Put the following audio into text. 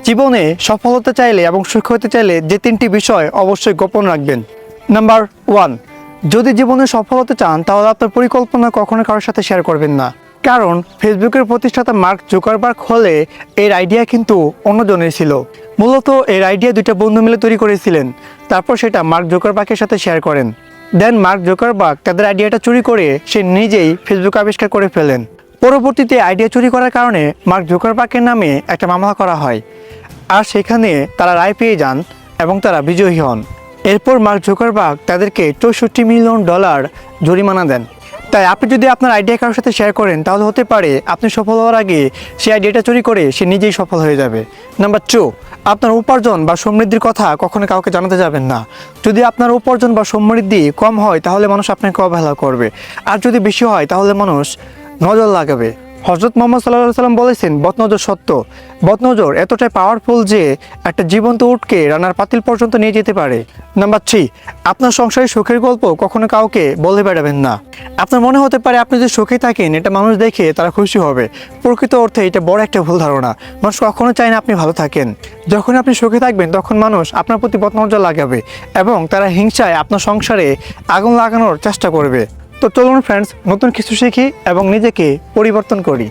জীবনে সফল হতে চাইলে এবং সুখী হতে চাইলে যে তিনটি বিষয় অবশ্যই গোপন রাখবেন। নাম্বার 1, যদি জীবনে সফল হতে চান তাহলে আপনার পরিকল্পনা কখনো কারোর সাথে শেয়ার করবেন না। কারণ ফেসবুকের প্রতিষ্ঠাতা মার্ক জুকারবার্গ হলে এর আইডিয়া কিন্তু অন্যজনের ছিল। মূলত এর আইডিয়া দুইটা বন্ধু মিলে তৈরি করেছিলেন, তারপর সেটা মার্ক জুকারবার্গের সাথে শেয়ার করেন। দেন মার্ক জুকারবার্গ তাদের আইডিয়াটা চুরি করে সে নিজেই ফেসবুক আবিষ্কার করে ফেলেন। পরবর্তীতে আইডিয়া চুরি করার কারণে মার্ক জুকারবার্গের নামে একটা মামলা করা হয়, আর সেখানে তারা রায় পেয়ে যান এবং তারা বিজয়ী হন। এরপর মার্ক জুকারবার্গ তাদেরকে $64 মিলিয়ন জরিমানা দেন। তাই আপনি যদি আপনার আইডিয়া কারোর সাথে শেয়ার করেন তাহলে হতে পারে আপনি সফল হওয়ার আগে সেই আইডিয়াটা চুরি করে সে নিজেই সফল হয়ে যাবে। নাম্বার 2, আপনার উপার্জন বা সমৃদ্ধির কথা কখনো কাউকে জানাতে যাবেন না। যদি আপনার উপার্জন বা সমৃদ্ধি কম হয় তাহলে মানুষ আপনাকে অবহেলা করবে, আর যদি বেশি হয় তাহলে মানুষ নজর লাগাবে। হযরত মুহাম্মদ সাল্লাল্লাহু আলাইহি ওয়াসাল্লাম বলেছেন, বদনজর সত্য। বদনজর এতটাই পাওয়ারফুল যে একটা জীবন্ত উটকে রান্নার পাতিল পর্যন্ত নিয়ে যেতে পারে। নাম্বার 3, আপনার সংসারের সুখের গল্প কখনো কাউকে বলে বেড়াবেন না। আপনার মনে হতে পারে আপনি যে সুখে থাকেন এটা মানুষ দেখে তারা খুশি হবে। প্রকৃত অর্থে এটা বড় একটা ভুল ধারণা। মানুষ কখনো চায় না আপনি ভালো থাকেন। যখন আপনি সুখে থাকবেন তখন মানুষ আপনার প্রতি বদনজর লাগাবে এবং তারা হিংসায় আপনার সংসারে আগুন লাগানোর চেষ্টা করবে। তো চলুন ফ্রেন্ডস, নতুন কিছু শিখি এবং নিজেকে পরিবর্তন করি।